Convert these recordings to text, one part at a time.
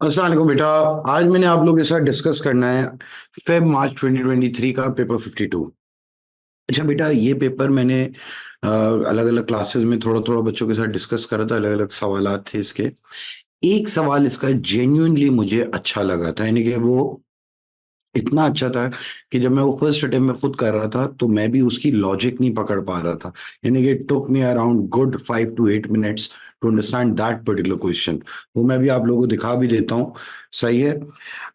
अस्सलाम वालेकुम बेटा। आज मैंने आप लोगों के साथ डिस्कस करना है फेब मार्च 2023 का पेपर 52। अच्छा बेटा, ये पेपर मैंने अलग अलग क्लासेस में थोड़ा थोड़ा बच्चों के साथ डिस्कस करा था। अलग अलग सवालात थे इसके। एक सवाल इसका जेन्युइनली मुझे अच्छा लगा था, यानी कि वो इतना अच्छा था कि जब मैं वो फर्स्ट अटेम्प्ट में खुद कर रहा था तो मैं भी उसकी लॉजिक नहीं पकड़ पा रहा था। यानी कि it took me around good 5 to 8 minutes to understand that particular question. वो मैं भी आप लोगों को दिखा भी देता हूँ। सही है।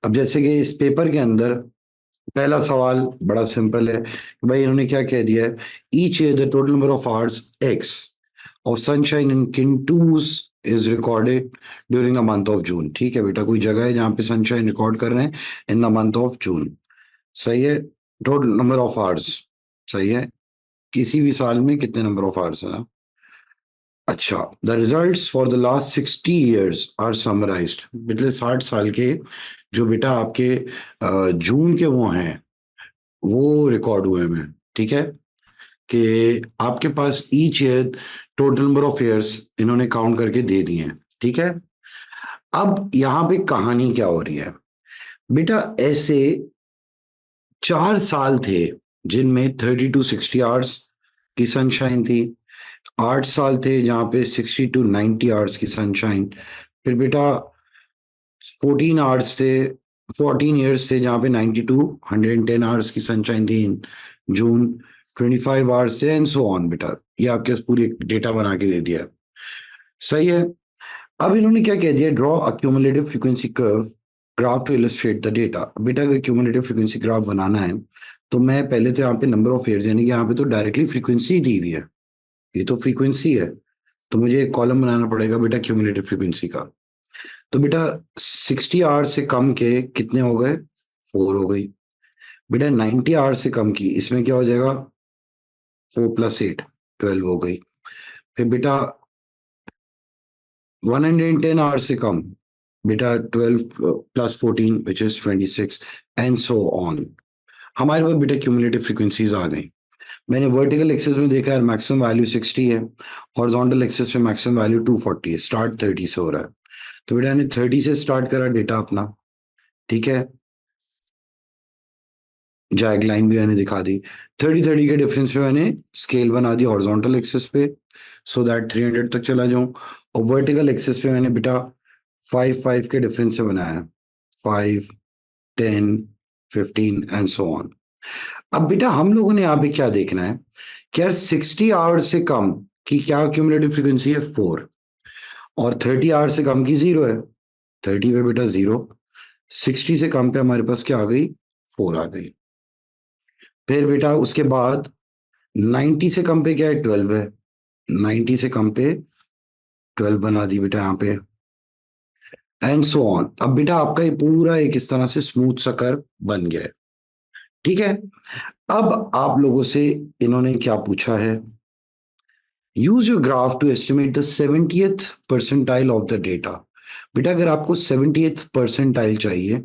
अब जैसे कि इस पेपर के अंदर पहला सवाल बड़ा सिंपल है कि भाई इन्होंने क्या कह दिया है। Each year the total number of hours X of sunshine in Kintoos is recorded during the month of June. ठीक है बेटा, कोई जगह है जहां पे सनशाइन रिकॉर्ड कर रहे हैं इन द मंथ ऑफ जून। सही है। Total number of hours. सही है। किसी भी साल में कितने नंबर ऑफ आवर्स है ना। अच्छा, the results for the last 60 years are summarised. पिछले 60 साल के जो बेटा आपके जून के वो हैं वो रिकॉर्ड हुए हैं। ठीक है। कि आपके पास each year total number of years इन्होंने काउंट करके दे दिए हैं। ठीक है। अब यहां पे कहानी क्या हो रही है बेटा। ऐसे 4 साल थे जिनमें 30 to 60 आवर्स की सनशाइन थी। 8 साल थे जहां पे 60 to 90 आवर्स की सनशाइन। फिर बेटा 14 आवर्स थे, 14 years थे जहां पे 90 to 110 आवर्स की सनशाइन थी इन जून। 25 आवर्स थे एंड सो ऑन बेटा। ये आपके पास पूरी डेटा बना के दे दिया। सही है। अब इन्होंने क्या कह दिया, draw a cumulative frequency curve graph to illustrate the data. बेटा अगर क्यूमुलेटिव फ्रीक्वेंसी ग्राफ बनाना है तो मैं पहले तो यहाँ पे नंबर ऑफ ईयर्स, यानी कि यहाँ पे तो डायरेक्टली फ्रीक्वेंसी दी हुई है। ये तो फ्रीक्वेंसी है। तो मुझे एक कॉलम बनाना पड़ेगा बेटा क्यूमुलेटिव फ्रीक्वेंसी का। तो बेटा 60 आवर्स से कम के कितने हो गए, 4 हो गई। बेटा 90 आवर्स से कम की इसमें क्या हो जाएगा, 4 + 8 12 हो गई। फिर बेटा 110 आवर्स से कम, बेटा 12 + 14 which is 26 and so on. हमारे पास बेटा क्यूमुलेटिव फ्रीक्वेंसीज आ गई। मैंने वर्टिकल एक्सिस में देखा है मैक्सिमम वैल्यू 60 है, हॉरिजॉन्टल एक्सिस पे मैक्सिमम वैल्यू 240 है। स्टार्ट 30 से हो रहा है। तो बेटा मैंने 30 से स्टार्ट करा डेटा अपना। ठीक है। जैग लाइन भी मैंने दिखा दी। 30 30 के डिफरेंस पे मैंने स्केल बना दी हॉरिजॉन्टल एक्सिस पे, सो दैट 300 तक चला जाऊं। और वर्टिकल एक्सिस पे मैंने बेटा 5 5 के डिफरेंस से बनाया, 5 10 15 एंड सो ऑन। अब बेटा हम लोगों ने यहाँ पे क्या देखना है कि यार 60 आवर्स से कम की क्या क्यूमुलेटिव फ्रीक्वेंसी है, 4। और 30 आवर्स से कम की 0 है। 30 पे बेटा 0। 60 से कम पे हमारे पास क्या आ गई, 4 आ गई। फिर बेटा उसके बाद 90 से कम पे क्या है, 12 है। 90 से कम पे 12 बना दी बेटा यहाँ पे एंड सो ऑन। अब बेटा आपका ये पूरा एक इस तरह से स्मूथ सा कर्व बन गया है। ठीक है। अब आप लोगों से इन्होंने क्या पूछा है, use your graph to estimate the 70th percentile of the data. बेटा अगर आपको 70th परसेंटाइल चाहिए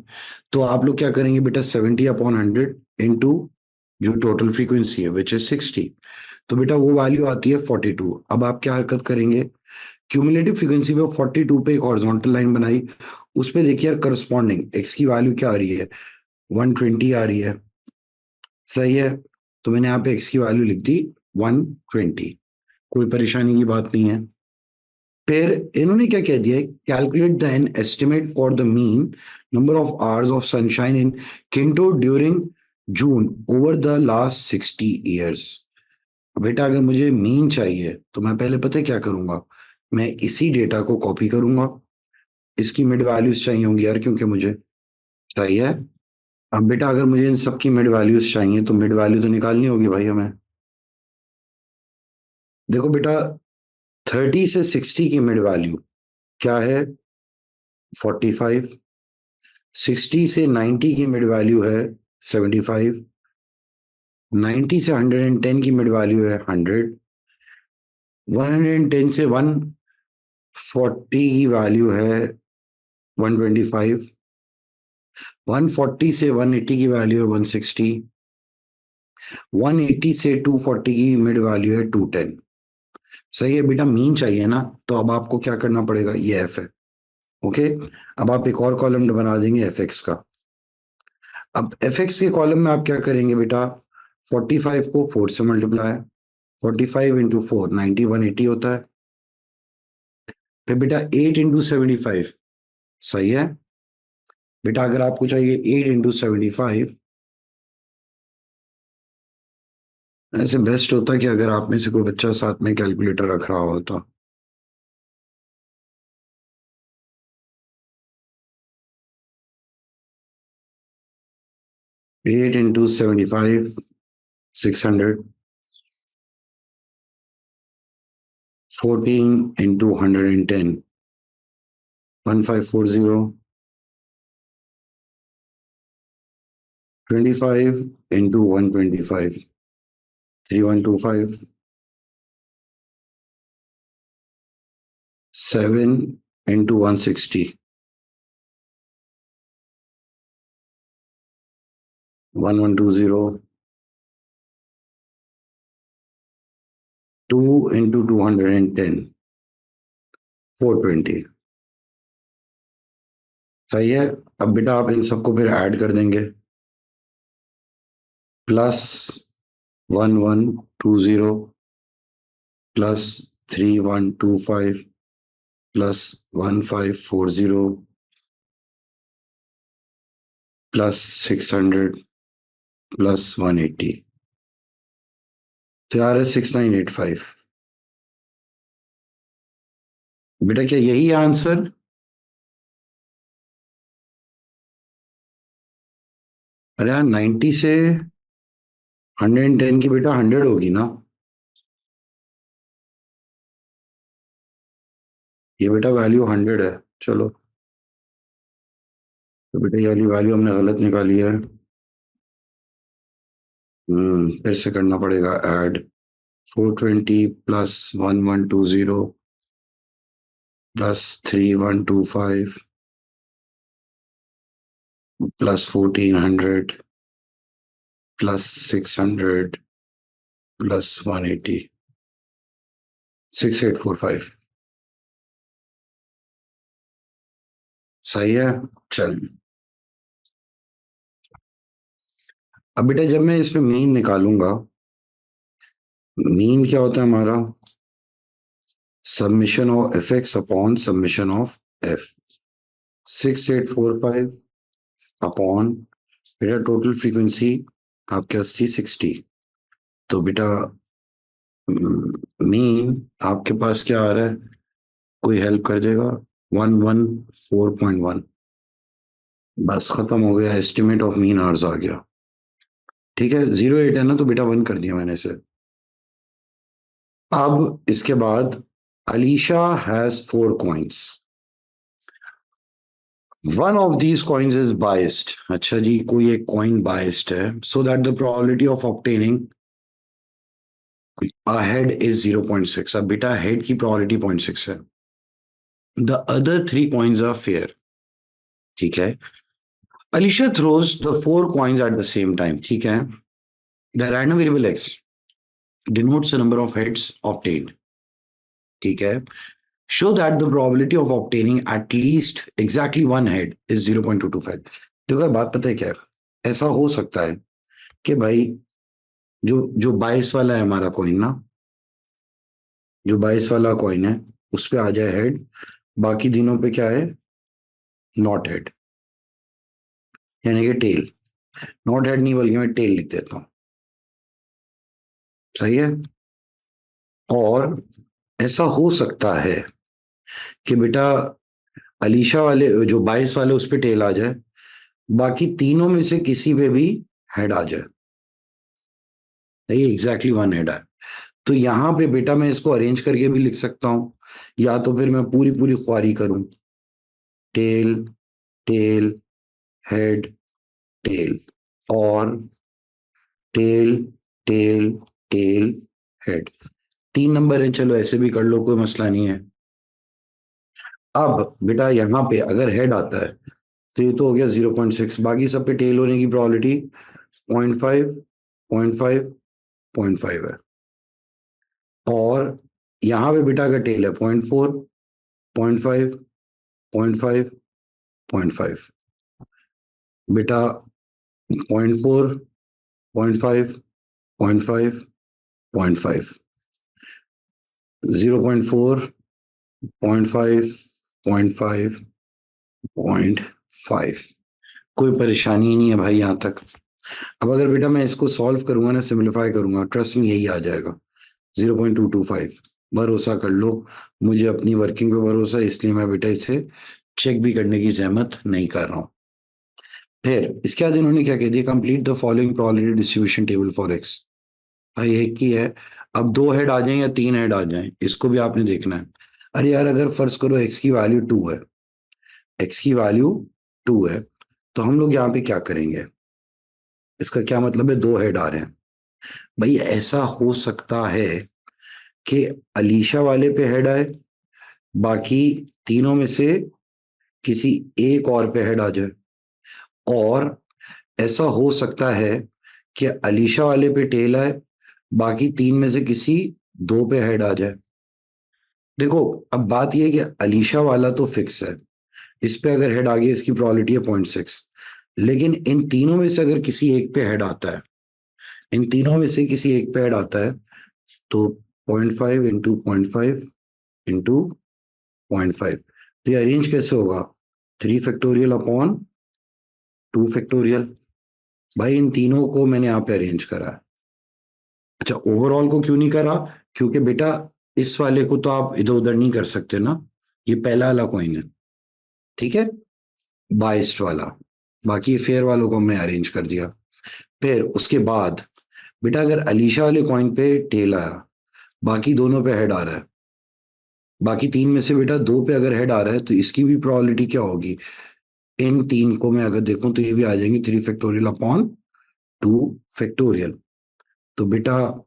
तो आप लोग क्या करेंगे बेटा, 70/100 इंटू जो टोटल फ्रीक्वेंसी है विच इज 60। तो बेटा वो वैल्यू आती है 42। अब आप क्या हरकत करेंगे, क्यूमुलेटिव फ्रीक्वेंसी पे 42 पे एक हॉरिजॉन्टल लाइन बनाई। उस पे देखिए यार करस्पॉन्डिंग एक्स की वैल्यू क्या आ रही है, 120 आ रही है। सही है। तो मैंने यहाँ पे एक्स की वैल्यू लिख दी 120। कोई परेशानी की बात नहीं है। फिर इन्होंने क्या कह दिया है, calculate the an estimate for the mean number of hours of sunshine in Kinto during June over the last 60 years। बेटा अगर मुझे मीन चाहिए तो मैं पहले पता है क्या करूंगा, मैं इसी डेटा को कॉपी करूंगा। इसकी मिड वैल्यूज चाहिए होंगी यार क्योंकि मुझे। सही है। अब बेटा अगर मुझे इन सब की मिड वैल्यूज चाहिए तो मिड वैल्यू तो निकालनी होगी भाई हमें। देखो बेटा 30 से 60 की मिड वैल्यू क्या है, 45। 60 से 90 की मिड वैल्यू है 75। 90 से 110 की मिड वैल्यू है 100। 110 से 140 की वैल्यू है 125। 140 से 180 की वैल्यू है 160। 180 से 240 की मिड वैल्यू है 210। सही है बेटा, मीन चाहिए ना, तो अब आपको क्या करना पड़ेगा, ये एफ है। ओके, अब आप एक और कॉलम बना देंगे एफ एक्स का। अब एफ एक्स के कॉलम में आप क्या करेंगे बेटा, 45 को 4 से मल्टीप्लाई, 45 इंटू 4 90 180 होता है। फिर बेटा 8 इंटू 75, सही है बेटा। अगर आपको चाहिए 8 इंटू 75, ऐसे बेस्ट होता कि अगर आप में से कोई बच्चा साथ में कैलकुलेटर रख रहा होता। 8 into 75 600, 14 into 110 1540, 25 into 125 3125, 7 into 160 1120, 2 into 210 420, सही है। अब बेटा आप इन सबको फिर ऐड कर देंगे, plus 1120 plus 3125 plus 1540 plus 600 plus 180, तो यार है 6985। बेटा क्या यही आंसर? अरे यार 90 से 110 की बेटा 100 होगी ना। ये बेटा वैल्यू 100 है। चलो, तो बेटा ये वाली वैल्यू हमने गलत निकाली है। फिर से करना पड़ेगा add. 420 plus 1120 plus 3125 plus 1400 plus 600 plus 180, 6845, सही है। चल, अब बेटा जब मैं इसमें मीन निकालूंगा, मीन क्या होता है हमारा, submission of F x upon submission of F. 6845 upon, बेटा टोटल फ्रीक्वेंसी आपके पास थी 60, तो बेटा मीन आपके पास क्या आ रहा है, कोई हेल्प कर देगा? 114.1। बस खत्म हो गया, एस्टिमेट ऑफ मीन आवर्स आ गया। ठीक है, 08 है ना, तो बेटा 1 कर दिया मैंने इसे। अब इसके बाद Alisha has 4 coins, one of these coins is biased. अच्छा जी, कोई एक कॉइन बाइस्ड है, so that the probability of obtaining a head is 0.6। अब बेटा हेड की प्रोबेबिलिटी 0.6 है। The other 3 coins are fair. ठीक है, Alisha throws the 4 coins at the same time. ठीक है, the random variable X denotes the number of heads obtained. ठीक है, show that the probability of obtaining at least exactly one head is 0.225। देखो बात पता है क्या है, ऐसा हो सकता है कि भाई जो जो 22 वाला है हमारा कॉइन ना, जो 22 वाला कॉइन है उस पे आ जाए हेड, बाकी दिनों पे क्या है, नॉट हेड, यानी कि टेल। नॉट हेड नहीं बल्कि मैं टेल लिख देता हूँ, सही है। और ऐसा हो सकता है कि बेटा अलीशा वाले जो 22 वाले उस पे टेल आ जाए, बाकी तीनों में से किसी पे भी हेड आ जाए, ये एग्जैक्टली वन हेड है। तो यहाँ पे बेटा मैं इसको अरेंज करके भी लिख सकता हूँ, या तो फिर मैं पूरी पूरी ख्वारी करूं, टेल टेल हेड टेल, और tail tail tail head. 3 number है, चलो ऐसे भी कर लो, कोई मसला नहीं है। अब बेटा यहाँ पे अगर हेड आता है तो ये तो हो गया 0.6, बाकी सब पे टेल होने की प्रोबेबिलिटी 0.5 0.5 0.5 है। और यहाँ पे बेटा का टेल है 0.4 0.5 0.5, 0.5, बेटा 0.4, 0.5, 0.5, 0.5, 0.4, 0.5, 0.5, 0.5। कोई परेशानी ही नहीं है भाई यहाँ तक। अब अगर बेटा मैं इसको सॉल्व करूंगा ना, सिंपलीफाई करूंगा, ट्रस्ट में यही आ जाएगा 0.225। भरोसा कर लो, मुझे अपनी वर्किंग पे भरोसा है, इसलिए मैं बेटा इसे चेक भी करने की जहमत नहीं कर रहा हूँ। फिर इसके बाद इन्होंने क्या कह दिया, complete the following probability distribution table for x. भाई एक ही है, अब दो हेड आ जाएं या तीन हेड आ जाएं, इसको भी आपने देखना है। अरे यार, अगर फर्ज करो एक्स की वैल्यू 2 है, एक्स की वैल्यू 2 है, तो हम लोग यहाँ पे क्या करेंगे? इसका क्या मतलब है, दो हेड आ रहे हैं। भाई ऐसा हो सकता है कि अलीशा वाले पे हेड आए, बाकी तीनों में से किसी एक और पे हेड आ जाए, और ऐसा हो सकता है कि अलीशा वाले पे टेल आए, बाकी तीन में से किसी दो पे हेड आ जाए। देखो, अब बात यह है कि अलीशा वाला तो फिक्स है, इस पे अगर हेड आ गया इसकी प्रोबेबिलिटी है 0.6। लेकिन इन तीनों में से अगर किसी एक पे हेड आता है, इन तीनों में से किसी एक पे हेड आता है, तो 0.5 इंटू 0.5 इंटू 0.5, तो ये अरेंज कैसे होगा? 3 फैक्टोरियल अपॉन 2 फैक्टोरियल। भाई इन तीनों को मैंने यहाँ पे अरेंज करा है। अच्छा, ओवरऑल को क्यों नहीं करा? क्योंकि बेटा इस वाले को तो आप इधर उधर नहीं कर सकते ना, ये पहला वाला कॉइन है, ठीक है, बाइस्ड वाला। बाकी फेयर वालों को हमने अरेंज कर दिया। फिर उसके बाद बेटा अगर अलीशा वाले कॉइन पे टेल आया, बाकी दोनों पे हेड आ रहा है, बाकी तीन में से बेटा दो पे अगर हेड आ रहा है, तो इसकी भी प्रोबेबिलिटी क्या होगी? इन तीन को मैं अगर देखूं तो ये भी आ जाएंगे 3 फैक्टोरियल अपॉन 2 फैक्टोरियल। तो बेटा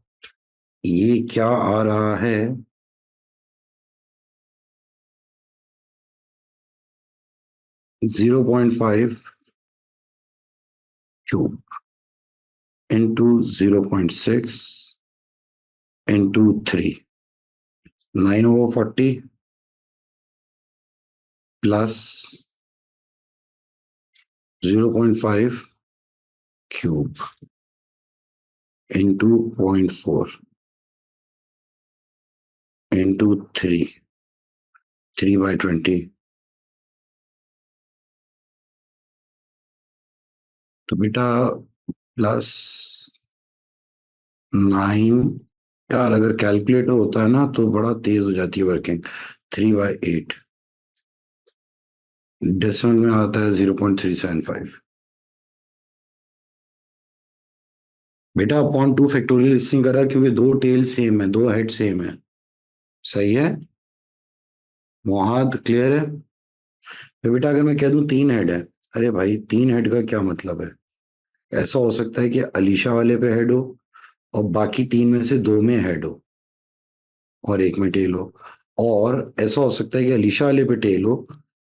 ये क्या आ रहा है? 0.5 cube into 0.6 into 3, 9/40 plus 0.5 cube into 0.4 into 3/20। तो बेटा प्लस 9। यार अगर कैलकुलेटर होता है ना तो बड़ा तेज हो जाती है वर्किंग। 3/8 डेसिमल में आता है 0.375। बेटा अपॉन 2 फैक्टोरियल इसलिए करा क्योंकि दो टेल सेम है, दो हेड सेम है। सही है, मुहाद क्लियर है? तो बेटा अगर मैं कह दूं 3 हेड है, अरे भाई 3 हेड का क्या मतलब है? ऐसा हो सकता है कि अलीशा वाले पे हेड हो, और बाकी तीन में से दो में हेड हो, और एक में टेल हो। और ऐसा हो सकता है कि अलीशा वाले पे टेल हो,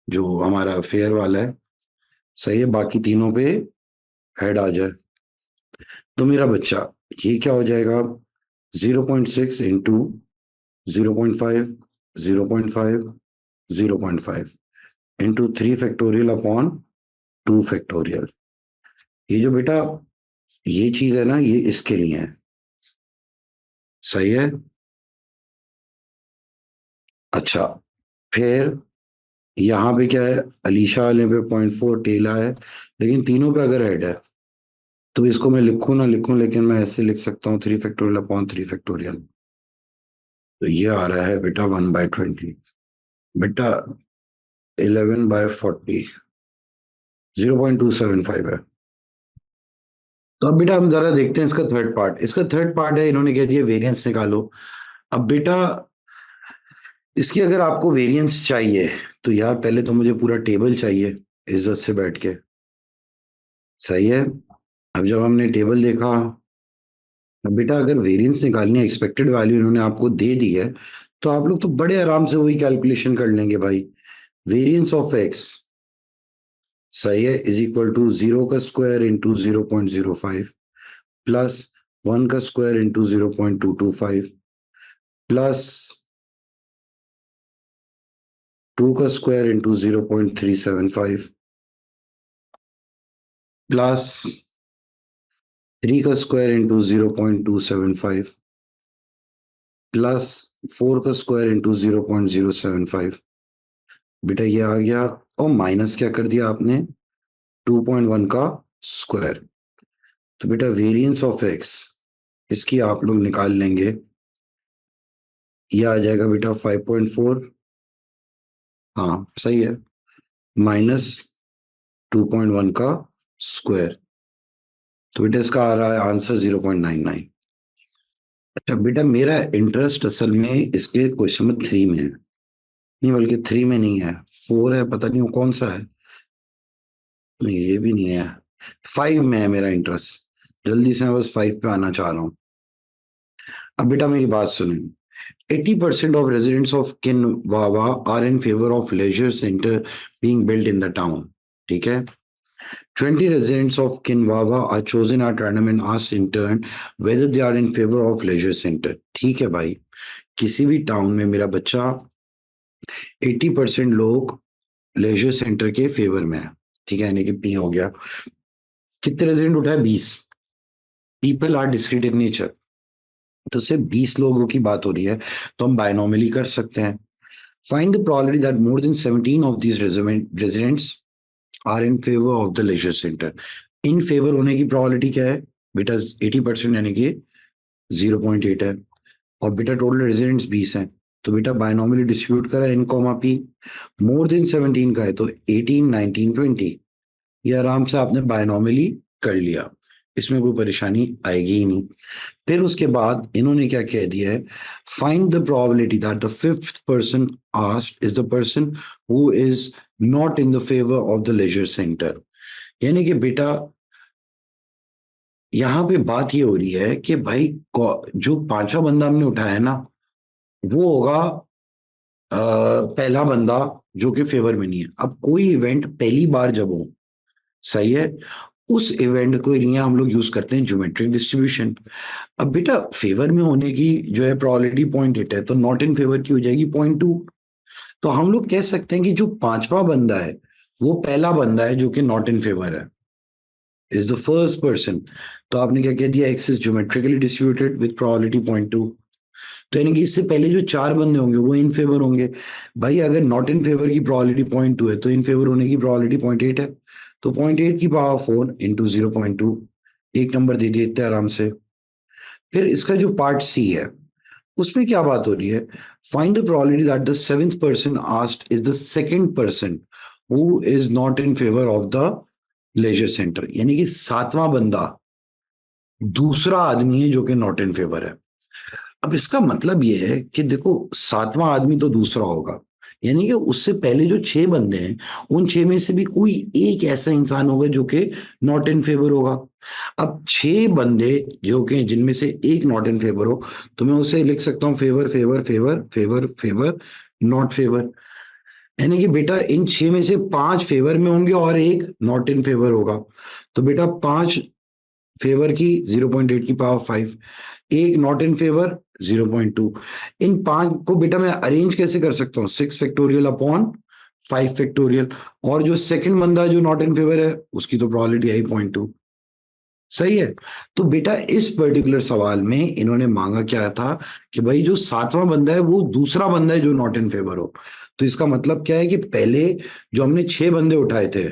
जो हमारा फेयर वाला है, सही है, बाकी तीनों पे हेड आ जाए। तो मेरा बच्चा ये क्या हो जाएगा? 0.6 into 0.5, 0.5, 0.5 into 3 factorial upon 2 factorial. ये जो बेटा ये चीज है ना, ये इसके लिए है। सही है। अच्छा, फिर यहाँ पे क्या है? अलीशा वाले पे 0.4 टेला है, लेकिन तीनों पे अगर हेड है, तो इसको मैं लिखूं ना लिखूं, लेकिन मैं ऐसे लिख सकता हूँ 3 फैक्टोरियल अपॉन 3 फैक्टोरियल। तो ये आ रहा है बेटा 1/20। बेटा 11/40, 0.275 है। तो अब बेटा हम जरा देखते हैं इसका थर्ड पार्ट। इसका थर्ड पार्ट है, इन्होंने कह दिया वेरिएंस निकालो। अब बेटा इसकी अगर आपको वेरिएंस चाहिए, तो यार पहले तो मुझे पूरा टेबल चाहिए इज्जत से बैठ के। सही है। अब जब हमने टेबल देखा, अब बेटा अगर वेरिएंस निकालनी है, एक्सपेक्टेड वैल्यू इन्होंने आपको दे दी है, तो आप लोग तो बड़े आराम से वही कैलकुलेशन कर लेंगे भाई। वेरिएंस ऑफ एक्स, सही है, इज इक्वल टू 0 का स्क्वायर इंटू 0.05 प्लस 1 का स्क्वायर इंटू 0.225 प्लस 2 का स्क्वायर इंटू 0.375 प्लस 3 का स्क्वायर इंटू 0.275 प्लस 4 का स्क्वायर इंटू 0.075। बेटा ये आ गया, और माइनस क्या कर दिया आपने, 2.1 का स्क्वायर। तो बेटा वेरिएंस ऑफ एक्स इसकी आप लोग निकाल लेंगे, ये आ जाएगा बेटा 5.4, हाँ सही है, माइनस 2.1 का स्क्वायर। तो बेटा इसका आ रहा है आंसर 0.99। अच्छा बेटा मेरा इंटरेस्ट असल में इसके क्वेश्चन नंबर 3 में है, नहीं बल्कि 3 में नहीं है, 4 है, पता नहीं वो कौन सा है, नहीं ये भी नहीं है, 5 में है मेरा इंटरेस्ट। जल्दी से मैं बस 5 पे आना चाह रहा हूँ। अब बेटा मेरी बात सुने, 80% of residents of Kinwawa are in favor of leisure center being built in the town. ठीक है, 20 residents of Kinwawa are chosen at random and asked in turn whether they are in favor of leisure center. ठीक है भाई, किसी भी town में मेरा बच्चा 80% लोग लेजर सेंटर के फेवर में है, ठीक है, यानी कि पी हो गया। कितने रेजिडेंट उठाए, 20। People are discrete in nature, तो सिर्फ 20 लोगों की बात हो रही है, तो हम बायनॉमिली कर सकते हैं। Find the probability that more than 17 of these residents are in favour of the laser centre. In favour होने की प्रोबेबिलिटी क्या है बेटा, 80% यानी कि 0.8 है, और बेटा टोटल रेजिडेंट्स 20 हैं, तो बेटा बायनॉमिली डिस्ट्रीब्यूट करा इन कॉमा पी, मोर देन 17 का है तो 18, 19, 20, ये आराम से आपने बायनॉमिली कर लिया, इसमें कोई परेशानी आएगी ही नहीं। फिर उसके बाद इन्होंने क्या कह दिया है, find the probability that the fifth person asked is the person who is not in the favour of the laser centre. यानी कि बेटा यहां पे बात ये हो रही है कि भाई जो पांचवा बंदा हमने उठाया है ना, वो होगा पहला बंदा जो कि फेवर में नहीं है। अब कोई इवेंट पहली बार जब हो, सही है, उस इवेंट को लिए हम लोग यूज करते हैं ज्योमेट्रिक डिस्ट्रीब्यूशन। अब बेटा फेवर में होने की जो है प्रोबेबिलिटी 0.8 है, तो नॉट इन फेवर की हो जाएगी 0.2। तो हम लोग कह सकते हैं कि जो पांचवा बंदा है वो पहला बंदा है जो कि नॉट इन फेवर है, इज द फर्स्ट पर्सन। तो आपने क्या कह दिया, x is geometrically distributed with probability 0.2। तो यानी कि इससे पहले जो 4 बंदे होंगे वो इन फेवर होंगे। भाई अगर नॉट इन फेवर की प्रोबेबिलिटी 0.2 है तो इन फेवर होने की प्रोबेबिलिटी 0.8 है, तो 0.8 की पावर 4 इंटू 0.2, एक नंबर दे दिए इतने आराम से। फिर इसका जो पार्ट सी है उसमें क्या बात हो रही है, find the probability that the seventh person asked is the second person who is not in favour of the laser centre. यानी कि सातवां बंदा दूसरा आदमी है जो कि नॉट इन फेवर है। अब इसका मतलब ये है कि देखो सातवां आदमी तो दूसरा होगा, यानी कि उससे पहले जो 6 बंदे हैं उन 6 में से भी कोई एक ऐसा इंसान होगा जो कि नॉट इन फेवर होगा। अब 6 बंदे जो कि जिनमें से एक नॉट इन फेवर हो, तो मैं उसे लिख सकता हूं favour favour favour favour favour not favour. यानी कि बेटा इन 6 में से 5 फेवर में होंगे और एक नॉट इन फेवर होगा। तो बेटा 5 फेवर की 0.8 की पावर 5, एक नॉट इन फेवर 0.2। इन 5 को बेटा मैं अरेंज कैसे कर सकता हूँ, 6 फैक्टोरियल अपॉन 5 फैक्टोरियल, और जो सेकंड बंदा जो नॉट इन फेवर है उसकी तो प्रोबेबिलिटी आई 0.2, सही है। तो बेटा इस पर्टिकुलर सवाल में इन्होंने मांगा क्या था कि भाई जो सातवां बंदा है वो दूसरा बंदा है जो नॉट इन फेवर हो। तो इसका मतलब क्या है कि पहले जो हमने 6 बंदे उठाए थे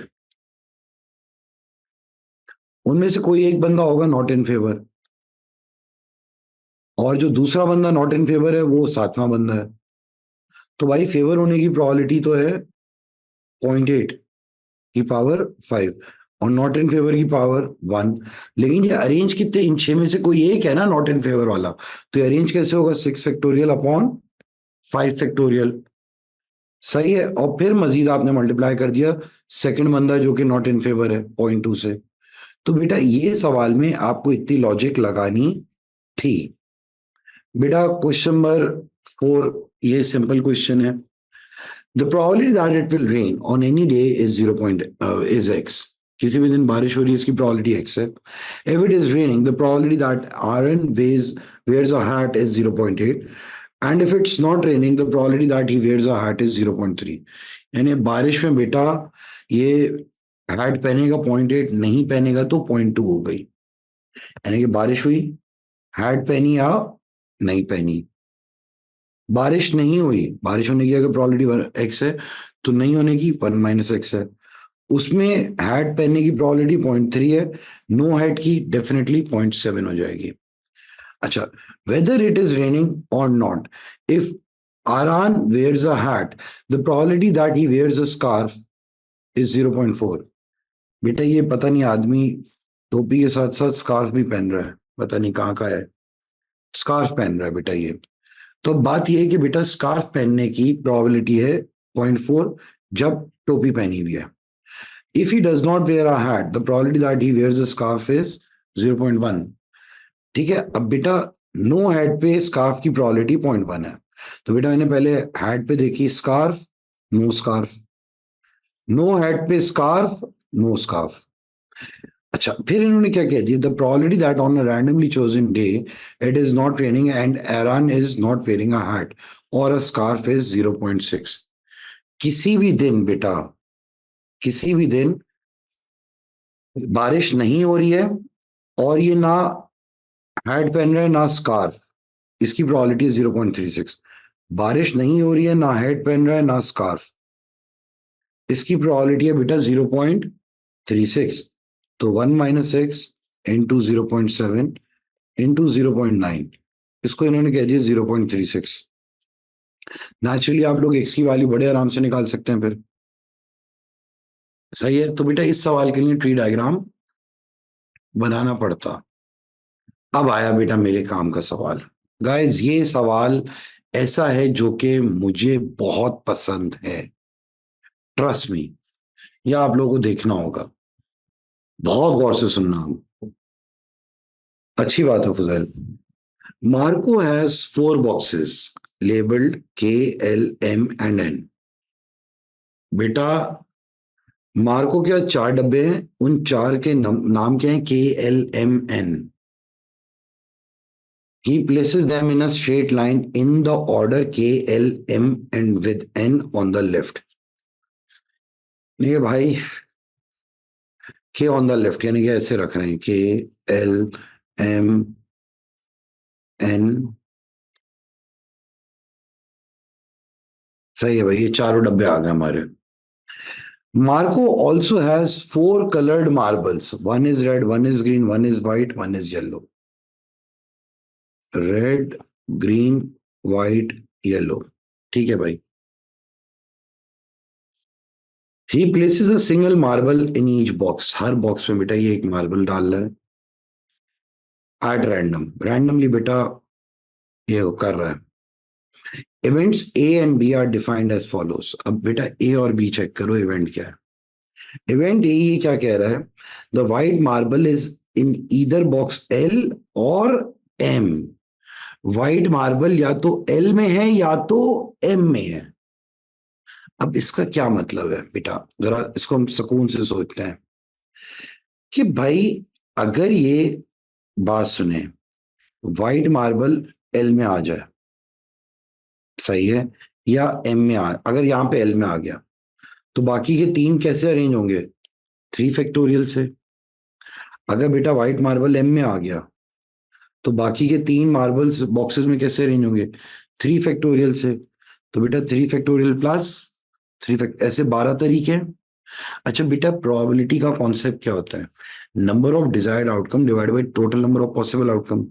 उनमें से कोई एक बंदा होगा नॉट इन फेवर, और जो दूसरा बंदा नॉट इन फेवर है वो सातवां बंदा है। तो भाई फेवर होने की प्रोबेबिलिटी तो है 0.8 की पावर 5 और नॉट इन फेवर की पावर 1। लेकिन ये अरेंज कितने, इन 6 में से कोई एक है ना नॉट इन फेवर वाला, तो अरेंज कैसे होगा, 6 फैक्टोरियल अपॉन 5 फैक्टोरियल, सही है। और फिर मजीद आपने मल्टीप्लाई कर दिया सेकंड बंदा जो कि नॉट इन फेवर है 0.2 से। तो बेटा ये सवाल में आपको इतनी लॉजिक लगानी थी। बेटा क्वेश्चन नंबर 4, ये सिंपल क्वेश्चन है। The probability that it will rain on any day is 0 is x. किसी भी दिन बारिश हो रही है इसकी probability x है। If it is raining, the probability that Aaron wears a hat is 0.8 and if it's not raining the probability that he wears a hat is 0.3। यानी बारिश में बेटा ये हैट पहनेगा 0.8, नहीं पहनेगा तो 0.2 हो गई। यानी कि बारिश हुई, हैट पहनी या नहीं पहनी। बारिश नहीं हुई, बारिश होने की अगर प्रोबेबिलिटी एक्स है तो नहीं होने की 1 - x है। उसमें हैट पहनने की प्रोबेबिलिटी 0.3 है, नो हैट की डेफिनेटली 0.7 हो जाएगी। अच्छा, whether it is raining or not, if Aran wears a hat, the probability that he wears a scarf is 0.4। बेटा ये पता नहीं आदमी टोपी के साथ साथ स्कार्फ भी पहन रहा है, पता नहीं कहाँ का है, स्कार्फ पहन रहा है बेटा ये। तो बात ये है कि बेटा स्कार्फ पहनने की प्रोबेबिलिटी है 0.4 जब टोपी पहनी हुई है। If he does not wear a hat the probability that he wears a scarf is 0.1। ठीक है, अब बेटा नो हैट पे स्कार्फ की प्रोबेबिलिटी 0.1 है। तो बेटा मैंने पहले हैट पे देखी scarf, no scarf, no hat पे स्कार्फ, नो स्कार्फ। अच्छा, फिर इन्होंने क्या कह दिया, the probability that on a randomly chosen day it is not raining and Aaron is not wearing a hat और अ स्कार्फ इज 0.6। किसी भी दिन बेटा, किसी भी दिन बारिश नहीं हो रही है और ये ना हैट पहन रहा है ना स्कार्फ, इसकी प्रोबेबिलिटी है 0.36। बारिश नहीं हो रही है, ना हैट पहन रहा है ना स्कार्फ, इसकी प्रोबेबिलिटी है बेटा 0.36। तो 1 - x इंटू 0.7 इंटू 0.9, इसको इन्होंने कह दिया 0.36। नेचुरली आप लोग एक्स की वैल्यू बड़े आराम से निकाल सकते हैं फिर। सही है, तो बेटा इस सवाल के लिए ट्री डायग्राम बनाना पड़ता। अब आया बेटा मेरे काम का सवाल। गाइस ये सवाल ऐसा है जो कि मुझे बहुत पसंद है, ट्रस्ट मी, या आप लोगों को देखना होगा, बहुत गौर से सुनना। अच्छी बात है Fuzail. Marco has 4 boxes labeled K, L, M and N। बेटा मार्को के 4 डब्बे हैं, उन 4 के नाम क्या है, KLMN। He places them in a straight line in the order KLM and with N on the left। नहीं भाई, K on the left यानी कि ऐसे रख रहे हैं KLMN। सही है भाई, ये 4 डब्बे आ गए हमारे। Marco also has 4 colored marbles. One is red, one is green, one is white, one is yellow। Red, green, white, yellow. ठीक है भाई। He places a single marble in each box. हर बॉक्स में बेटा ये एक मार्बल डाल रहा है एट रैंडम, रैंडमली बेटा ये कर रहा है। Events A and B are defined as follows. अब बेटा ए और बी चेक करो इवेंट क्या है। इवेंट ए ये क्या कह रहा है, the white marble is in either box L और एम। व्हाइट मार्बल या तो एल में है या तो एम में है। अब इसका क्या मतलब है बेटा, जरा इसको हम सुकून से सोचते हैं कि भाई अगर ये बात सुने, व्हाइट मार्बल एल में आ जाए, सही है, या एम में अगर यहां पे एल में आ गया तो बाकी के 3 कैसे अरेंज होंगे, 3 फैक्टोरियल से। अगर बेटा व्हाइट मार्बल एम में आ गया तो बाकी के 3 मार्बल्स बॉक्सेस में कैसे अरेंज होंगे, 3 फैक्टोरियल से। तो बेटा 3 फैक्टोरियल प्लस 3 ऐसे 12 तरीके हैं। अच्छा बेटा प्रोबेबिलिटी का कॉन्सेप्ट क्या होता है, number of desired outcome divide by total number of possible outcome.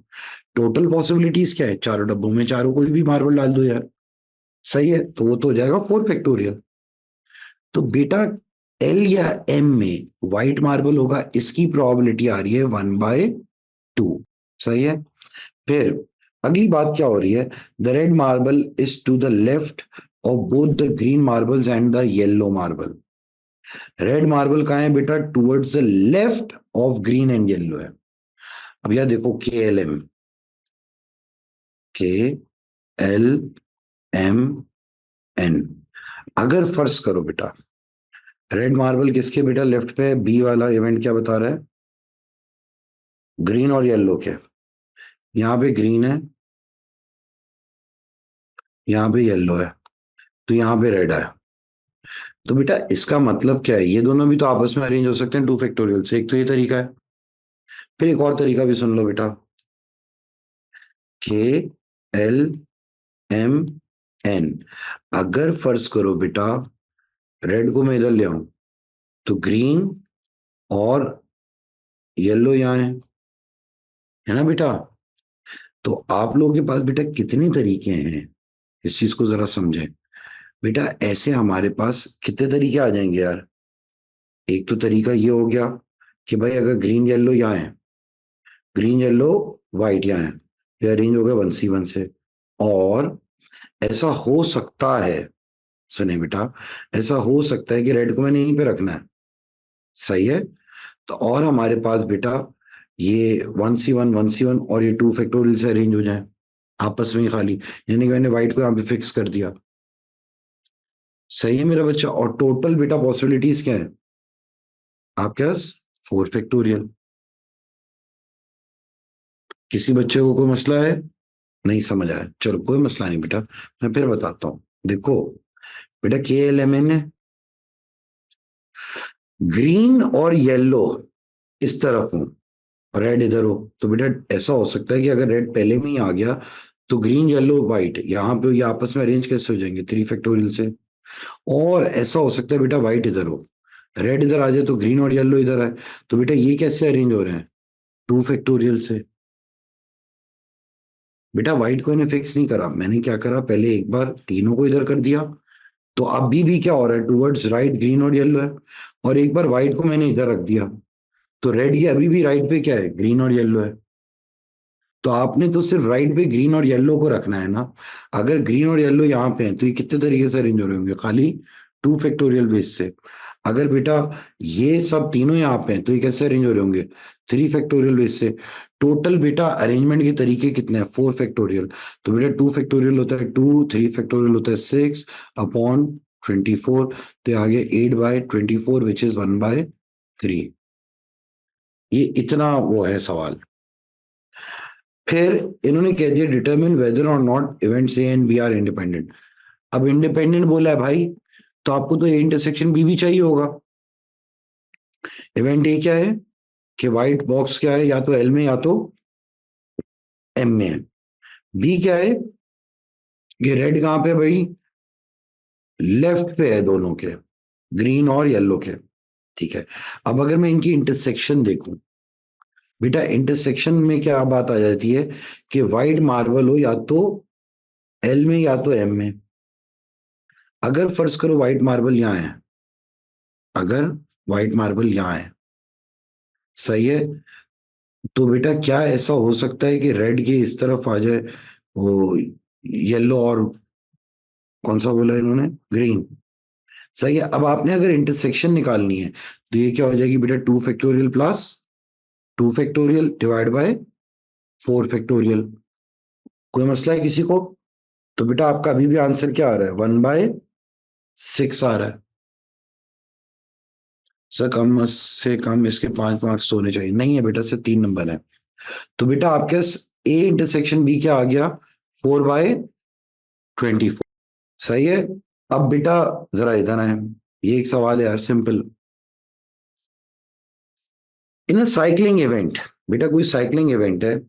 Total possibilities क्या है, 4 डब्बों में चारों कोई भी मार्बल डाल दो यार, सही है, तो वो तो हो जाएगा 4 फैक्टोरियल। तो बेटा एल या एम में व्हाइट मार्बल होगा, इसकी प्रोबेबिलिटी आ रही है 1/2। सही है। फिर अगली बात क्या हो रही है, the red marble is to the left of both the green marbles and the yellow marble. Red marble कहाँ है बेटा, towards the left of green and yellow है। अब यह देखो KLM, KLMN। अगर फर्ज करो बेटा रेड मार्बल किसके बेटा लेफ्ट पे, बी वाला इवेंट क्या बता रहा है, ग्रीन और येलो के। यहां पे ग्रीन है, यहाँ पे येलो है, तो यहाँ पे रेड है। तो बेटा इसका मतलब क्या है, ये दोनों भी तो आपस में अरेंज हो सकते हैं 2 फैक्टोरियल से। एक तो ये तरीका है, फिर एक और तरीका भी सुन लो बेटा। के एल एम एन। अगर फर्ज करो बेटा रेड को मैं इधर ले आऊं, तो ग्रीन और येलो यहाँ है ना बेटा। तो आप लोगों के पास बेटा कितने तरीके हैं, इस चीज को जरा समझें। बेटा ऐसे हमारे पास कितने तरीके आ जाएंगे यार। एक तो तरीका ये हो गया कि भाई अगर ग्रीन येलो यहाँ है, ग्रीन येलो व्हाइट यहाँ है, ये अरेंज हो गया 1C1 से। और ऐसा हो सकता है, सुने बेटा, ऐसा हो सकता है कि रेड को मैंने यहीं पे रखना है, सही है। तो और हमारे पास बेटा ये 1C1 और ये 2 फैक्टोरियल से अरेंज हो जाए आपस में ही खाली, यानी कि मैंने व्हाइट को यहाँ पे फिक्स कर दिया। सही है मेरा बच्चा। और टोटल बेटा पॉसिबिलिटीज क्या है आपके पास, 4 फैक्टोरियल। किसी बच्चे को कोई मसला है, नहीं समझ आया, चलो कोई मसला नहीं बेटा, मैं फिर बताता हूँ। देखो बेटा के एल एम एन है, ग्रीन और येलो इस तरफ हो, रेड इधर हो, तो बेटा ऐसा हो सकता है कि अगर रेड पहले में ही आ गया तो ग्रीन येलो व्हाइट यहाँ पे ये आपस में अरेंज कैसे हो जाएंगे, 3 फैक्टोरियल से। और ऐसा हो सकता है बेटा व्हाइट इधर हो, रेड इधर आ जाए तो ग्रीन और येलो इधर आए, तो बेटा ये कैसे अरेंज हो रहे हैं, 2 फैक्टोरियल से। बेटा व्हाइट को इन्हें फिक्स नहीं करा, मैंने क्या करा, पहले एक बार तीनों को इधर कर दिया, तो अभी भी क्या हो रहा है, टूवर्ड्स राइट ग्रीन और येलो है। और एक बार व्हाइट को मैंने इधर रख दिया, तो रेड ये अभी भी राइट पे क्या है, ग्रीन और येलो है। तो आपने तो सिर्फ राइट पे ग्रीन और येलो को रखना है ना। अगर ग्रीन और येलो यहाँ पे हैं तो ये कितने तरीके से अरेंज हो रहे होंगे, खाली 2 फैक्टोरियल बेस से। अगर बेटा ये सब तीनों यहाँ पे हैं तो ये कैसे अरेंज हो रहे होंगे, 3 फैक्टोरियल बेस से। टोटल बेटा अरेंजमेंट के तरीके कितने हैं, 4 फैक्टोरियल। तो बेटा 2 फैक्टोरियल होता है 2, 3 फैक्टोरियल होता है 6/24, तो आगे 8/24 विच इज 1/3। ये इतना वो है सवाल। फिर इन्होंने कह दिया determine whether or not events A and B are independent. अब इंडिपेंडेंट बोला है भाई, तो आपको तो ए इंटरसेक्शन बी भी चाहिए होगा। इवेंट ए क्या है कि व्हाइट बॉक्स क्या है, या तो एल में या तो एम में है। बी क्या है कि रेड कहां पे है भाई, लेफ्ट पे है दोनों के, ग्रीन और येलो के। ठीक है। अब अगर मैं इनकी इंटरसेक्शन देखूं, बेटा इंटरसेक्शन में क्या बात आ जाती है कि व्हाइट मार्बल हो या तो एल में या तो एम में। अगर फर्ज करो व्हाइट मार्बल यहां है, अगर व्हाइट मार्बल यहाँ है, सही है, तो बेटा क्या ऐसा हो सकता है कि रेड के इस तरफ आ जाए वो येलो, और कौन सा बोला इन्होंने, ग्रीन। सही है। अब आपने अगर इंटरसेक्शन निकालनी है तो ये क्या हो जाएगी बेटा, 2 फैक्टोरियल डिवाइड बाय 4 फैक्टोरियल। कोई मसला है किसी को। तो बेटा आपका अभी भी आंसर क्या आ रहा है, 1/6 आ रहा है। सर कम से कम इसके 5 मार्क्स तो होने चाहिए, नहीं है बेटा, सिर्फ 3 नंबर है। तो बेटा आपके ए इंटरसेक्शन बी क्या आ गया, 4/24। सही है। अब बेटा जरा इधर आए, ये एक सवाल है यार सिंपल। इन अ साइकिलिंग इवेंट, बेटा कोई साइकिलिंग इवेंट है,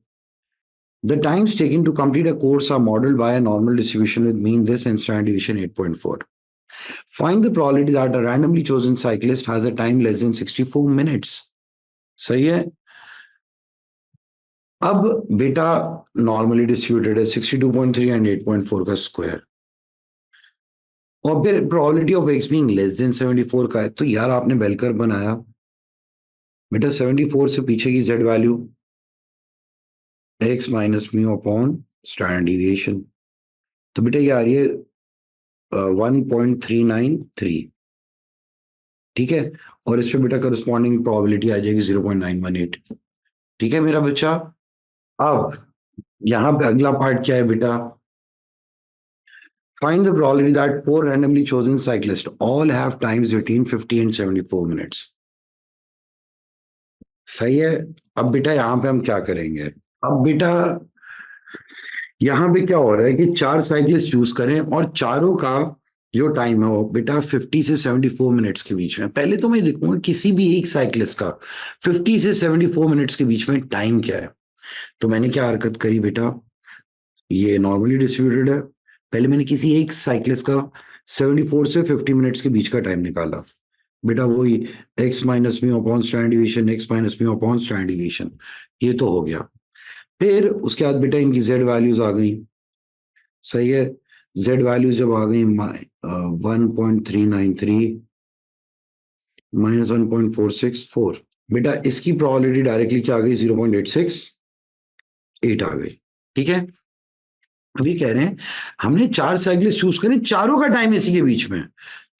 the times taken to complete a course are modeled by a normal distribution with mean this and standard deviation 8.4. Find the probability that a randomly chosen cyclist has a time less than 64 minutes. सही है। अब बेटा normally distributed है 62.3 and 8.4 का square, और फिर probability of x being less then 74 का है। तो यार आपने बेलकर बनाया बेटा, 74 से पीछे की Z value x minus mu upon standard deviation. तो बेटा ये आ रही है 1.393। ठीक है। और इस पे बेटा करस्पॉन्डिंग प्रोबेबिलिटी आ जाएगी 0.918। ठीक है मेरा बच्चा। अब यहां पे अगला पार्ट क्या है बेटा, find the probability that 4 randomly chosen cyclists all have times between 50 and 74 minutes. सही है। अब बेटा यहां पे हम क्या करेंगे, अब बेटा यहां पे क्या हो रहा है कि 4 साइकिल्स चूज करें और चारों का जो टाइम है वो बेटा 50 से 74 मिनट्स के बीच में। पहले तो मैं देखूंगा किसी भी एक साइकिलिस्ट का 50 से 74 मिनट्स के बीच में टाइम क्या है। तो मैंने क्या हरकत करी बेटा, ये नॉर्मली डिस्ट्रीब्यूटेड है, पहले मैंने किसी एक साइकिलिस्ट का 74 से 50 मिनट्स के बीच का टाइम निकाला। बेटा वही x minus mu upon standard division, x minus mu upon standard division, ये तो हो गया। फिर उसके बाद बेटा इनकी जेड वैल्यूज आ गई, सही है। जेड वैल्यूज जब आ गई 1.393 माइनस 1.464, बेटा इसकी प्रोबेबिलिटी डायरेक्टली क्या आ गई, 0.868 आ गई। ठीक है, अभी कह रहे हैं हमने 4 साइकिलिस्ट चूज करें, चारों का टाइम इसी के बीच में,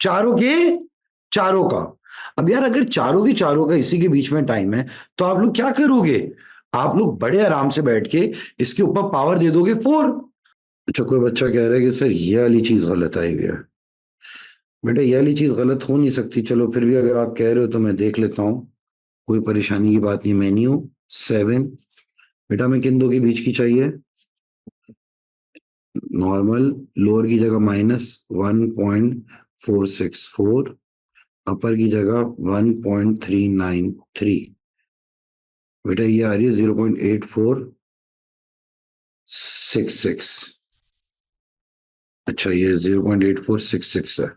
चारों के चारों का। अब यार अगर चारों के चारों का इसी के बीच में टाइम है तो आप लोग क्या करोगे, आप लोग बड़े आराम से बैठ के इसके ऊपर पावर दे दोगे 4। अच्छा कोई बच्चा कह रहा है कि सर ये वाली चीज गलत आई हुई है। बेटा ये वाली चीज गलत हो नहीं सकती, चलो फिर भी अगर आप कह रहे हो तो मैं देख लेता हूँ, कोई परेशानी की बात नहीं। मेन्यू 7, बेटा मैं किन दो के बीच की चाहिए, नॉर्मल, लोअर की जगह -1.464, अपर की जगह 1.393। बेटा ये आ रही है 0.8466। अच्छा ये 0.8466 है,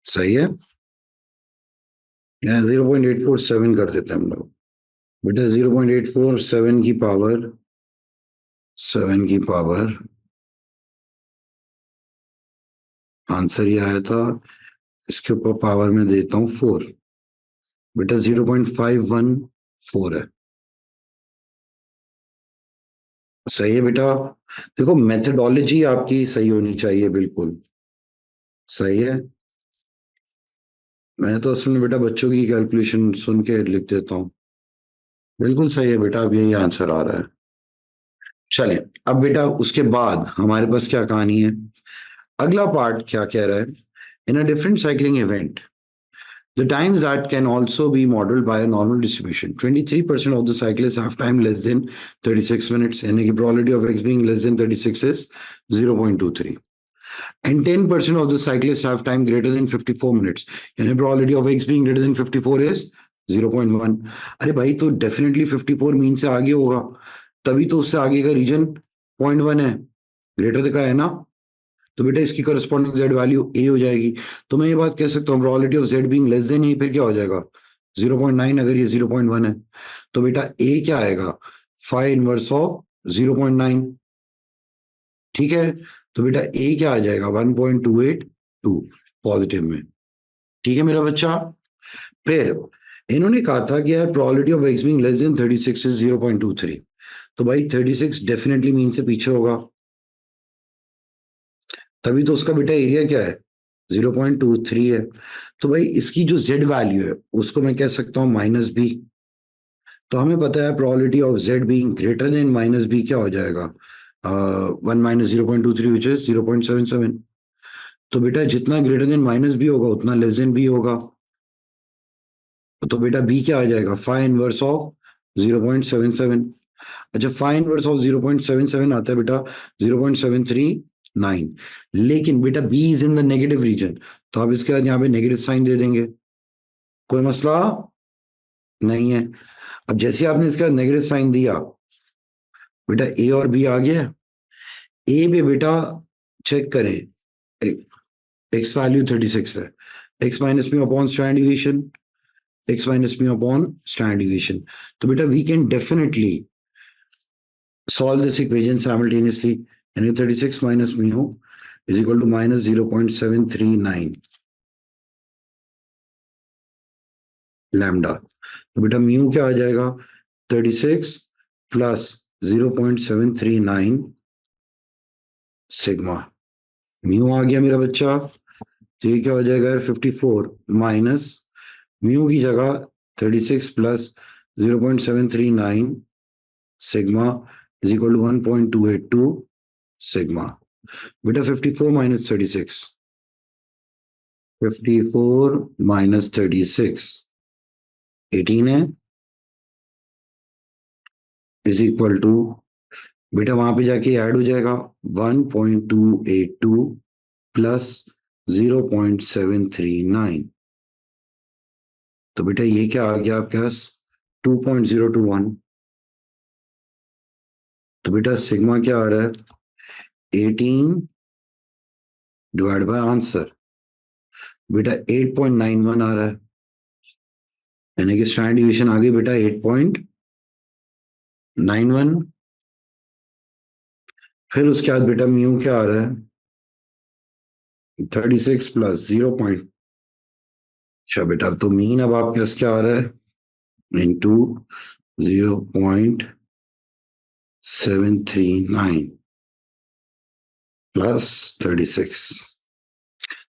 सही है। यहाँ 0.847 कर देते हैं हम लोग। बेटा 0.847 की पावर 7 की पावर, आंसर ये आया था, इसके ऊपर पावर में देता हूँ 4, बेटा 0.514 है, सही है बेटा। देखो मेथडोलॉजी आपकी सही होनी चाहिए, बिल्कुल सही है। मैं तो असल में बेटा बच्चों की कैलकुलेशन सुन के लिख देता हूँ। बिल्कुल सही है बेटा, अब यही आंसर आ रहा है। चलें, अब बेटा उसके बाद हमारे पास क्या कहानी है, अगला पार्ट क्या कह रहा है, in a different cycling event the times that can also be modeled by a normal distribution. 23% of the cyclists have time less than 36 minutes, and the probability of x being less than 36 is 0.23. And 10% of the cyclists have time greater than 54 minutes, and the probability of x being greater than 54 is 0.1. अरे भाई तो definitely 54 mean से आगे होगा, तभी तो उससे आगे का रीजन 0.1 है, ग्रेटर का है ना। तो बेटा इसकी करस्पॉन्डिंग जेड वैल्यू ए हो जाएगी। तो मैं ये बात कह सकता हूँ probability of Z being less than A, फिर क्या हो जाएगा 0.9, अगर ये 0.1 है तो बेटा ए क्या आएगा, 5 इनवर्स ऑफ 0.9। ठीक है, तो बेटा ए क्या आ जाएगा 1.282 पॉजिटिव में। ठीक है मेरा बच्चा। फिर इन्होंने कहा था कि यार probability of x being less then 36 is 0.23, तो भाई 36 डेफिनेटली मीन से पीछे होगा, तभी तो उसका बेटा एरिया क्या है 0.23 है। तो भाई इसकी जो जेड वैल्यू है उसको मैं कह सकता हूँ -b। तो हमें पता है probability of Z being greater than -b क्या हो जाएगा, 1 - 0.23 विच इज 0.77। तो बेटा जितना ग्रेटर देन -b होगा उतना लेस देन b होगा, तो बेटा b क्या आ जाएगा 5 इनवर्स ऑफ 0.77। अच्छा 5 इनवर्स ऑफ 0.77 आता है बेटा 0.739, लेकिन बेटा b is in the negative reason, तो आप इसके बाद यहाँ पे नेगेटिव साइन दे देंगे, कोई मसला नहीं है। अब जैसे आपने इसका नेगेटिव साइन दिया, बेटा ए और बी आ गया। ए पे बेटा चेक करें, एक्स वैल्यू 36 है, X minus mu upon standard deviation, X minus mu upon standard deviation. तो बेटा we can definitely solve this equation simultaneously, and 36 minus mu is equal to -0.739 lambda. तो बेटा म्यू क्या आ जाएगा 36 प्लस 0.739 सिग्मा। म्यू आ गया मेरा बच्चा, तो ये क्या हो जाएगा 54 माइनस म्यू की जगह 36 plus 0.739 sigma is equal to 1.282 sigma. बेटा 54 माइनस 36, 54 माइनस 36 18 है, इज इक्वल टू बेटा वहां पे जाके ऐड हो जाएगा 1.282 प्लस 0.739। तो बेटा ये क्या आ गया आपके पास 2.021। तो बेटा सिग्मा क्या आ रहा है 18 डिवाइड बाय आंसर। बेटा 8.91 आ रहा है, यानी कि स्टैंडर्ड डिवीजन आ गई बेटा 8.91। फिर उसके बाद बेटा म्यू क्या आ रहा है 36 प्लस 0. अच्छा बेटा तो मीन अब आपके पास क्या आ रहा है इंटू 0.739 प्लस 36।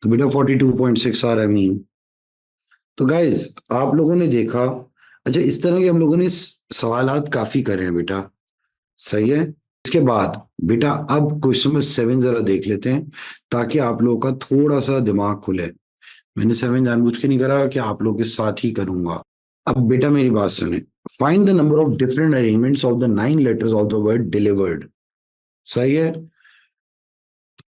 तो बेटा 42.6 आ रहा है मीन। तो गाइज आप लोगों ने देखा, अच्छा इस तरह के हम लोगों ने सवालात काफी करे हैं बेटा, सही है। इसके बाद बेटा अब क्वेश्चन नंबर 7 जरा देख लेते हैं, ताकि आप लोगों का थोड़ा सा दिमाग खुले। मैंने 7 जानबूझ के नहीं करा कि आप लोगों के साथ ही करूंगा। अब बेटा मेरी बात सुने, find the number of different arrangements of the 9 letters of the word delivered. सही है।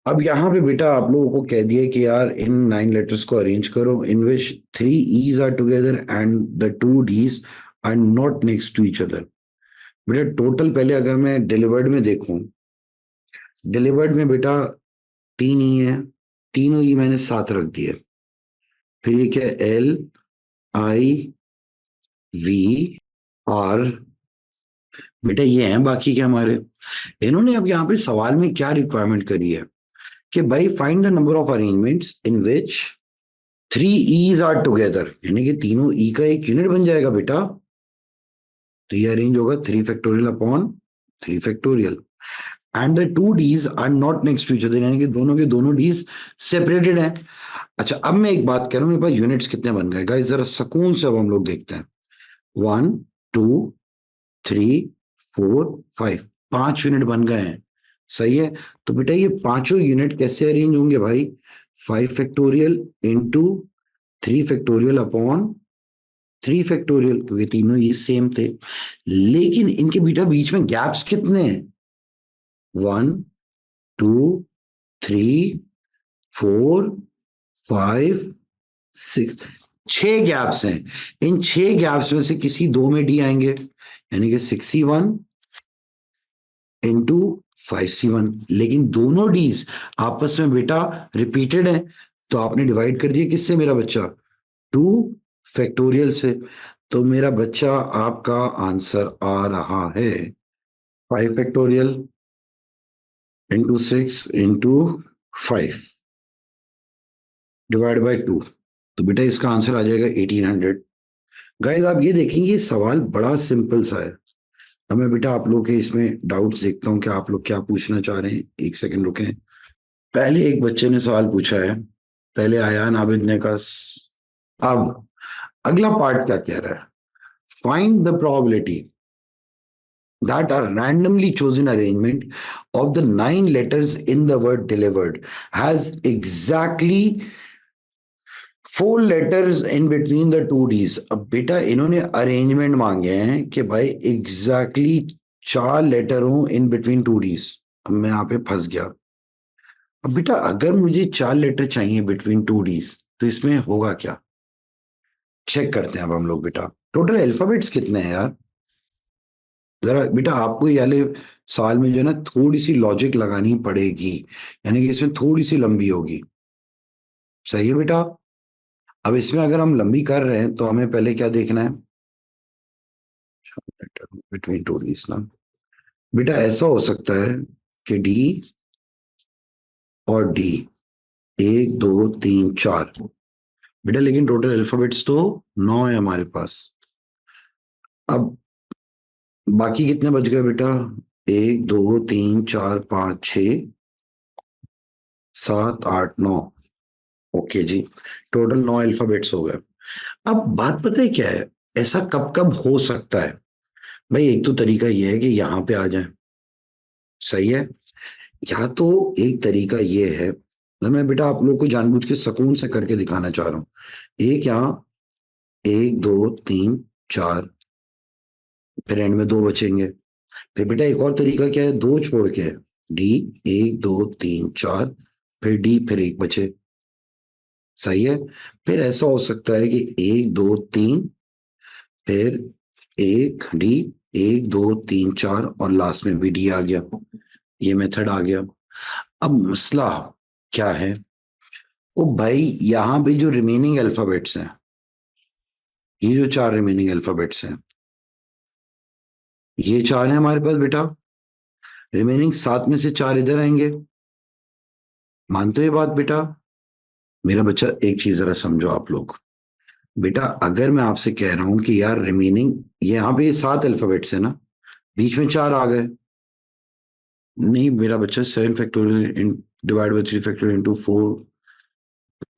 अब यहाँ पे बेटा आप लोगों को कह दिया कि यार इन 9 लेटर्स को अरेंज करो in which 3 E's are together and the 2 D's are not next to each other. बेटा टोटल पहले अगर मैं डिलीवर्ड में देखूं, डिलीवर्ड में बेटा 3 E है, तीनों ई मैंने साथ रख दिए। फिर ये क्या LIVR, बेटा ये हैं बाकी के हमारे। इन्होंने अब यहाँ पे सवाल में क्या रिक्वायरमेंट करी है कि भाई find the number of arrangements in which 3 E's are together, यानी कि तीनों ई का एक यूनिट बन जाएगा बेटा। तो ये अरेंज होगा 3 factorial upon 3 factorial and the 2 D's are not next to each other, यानी कि दोनों के दोनों D's सेपरेटेड हैं। अच्छा अब मैं एक बात कह रहा हूँ, मेरे पास यूनिट्स कितने बन गए गाइस, जरा सुकून से अब हम लोग देखते हैं। 1 2 3 4 5, 5 यूनिट बन गए हैं। सही है। तो बेटा ये पांचों यूनिट कैसे अरेंज होंगे भाई, 5 factorial into 3 factorial upon 3 factorial, क्योंकि तीनों ये सेम थे। लेकिन इनके बेटा बीच में गैप्स कितने हैं 1 2 3 4 5 6, 6 गैप्स हैं। इन 6 गैप्स में से किसी दो में डी आएंगे, यानी कि 6C1 इंटू 5C1। लेकिन दोनों डीज आपस में बेटा रिपीटेड हैं, तो आपने डिवाइड कर दिया किससे मेरा बच्चा 2 फैक्टोरियल से। तो मेरा बच्चा आपका आंसर आ रहा है 5 factorial into 6 into 5 divide by 2। तो बेटा इसका आंसर आ जाएगा 1800। गाइस आप ये देखेंगे ये सवाल बड़ा सिंपल सा है। अब मैं बेटा आप लोग के इसमें डाउट्स देखता हूँ कि आप लोग क्या पूछना चाह रहे हैं। एक सेकंड रुकें। पहले एक बच्चे ने सवाल पूछा है, पहले आयान आबिद ने कहा अब अगला पार्ट क्या कह रहा है, find the probability that a randomly chosen arrangement of the 9 letters in the word delivered has exactly 4 letters in between the 2 D's। अब बेटा इन्होंने अरेंजमेंट मांगे हैं कि भाई एग्जैक्टली 4 लेटर हो इन बिटवीन 2 D's। अब मैं यहाँ पे फंस गया। अब बेटा अगर मुझे 4 लेटर चाहिए बिटवीन 2 D's तो इसमें होगा क्या, चेक करते हैं अब हम लोग। बेटा टोटल अल्फाबेट्स कितने हैं यार, जरा बेटा आपको ये वाले सवाल में जो है ना थोड़ी सी लॉजिक लगानी पड़ेगी, यानी कि इसमें थोड़ी सी लंबी होगी। सही है बेटा। अब इसमें अगर हम लंबी कर रहे हैं तो हमें पहले क्या देखना है बिटवीन 2 D's ना। बेटा ऐसा हो सकता है कि डी और डी 1 2 3 4, बेटा लेकिन टोटल अल्फाबेट्स तो 9 है हमारे पास। अब बाकी कितने बच गए बेटा 1 2 3 4 5 6 7 8 9। ओके जी, टोटल 9 अल्फाबेट्स हो गए। अब बात पता है क्या है, ऐसा कब कब हो सकता है भाई, एक तो तरीका यह है कि यहां पे आ जाए, सही है। या तो एक तरीका ये है ना, मैं बेटा आप लोग को जानबूझ के सुकून से करके दिखाना चाह रहा हूं। एक यहाँ 1 2 3 4, फिर एंड में 2 बचेंगे। फिर बेटा एक और तरीका क्या है, दो छोड़ के डी, एक दो तीन चार, फिर डी, फिर एक बचे। सही है। फिर ऐसा हो सकता है कि एक दो तीन, फिर एक डी, एक दो तीन चार, और लास्ट में भी डी आ गया। ये मेथड आ गया। अब मसला क्या है, ओ भाई यहां पे जो रिमेनिंग अल्फाबेट्स हैं, ये जो चार रिमेनिंग अल्फाबेट्स हैं, ये चार है हमारे पास बेटा। रिमेनिंग सात में से चार इधर आएंगे। मानते हो ये बात बेटा? मेरा बच्चा एक चीज जरा समझो आप लोग। बेटा अगर मैं आपसे कह रहा हूं कि यार रिमेनिंग, यहाँ पे सात अल्फाबेट्स है ना, बीच में चार आ गए। नहीं मेरा बच्चा, 7 factorial divide by 3 factorial into 4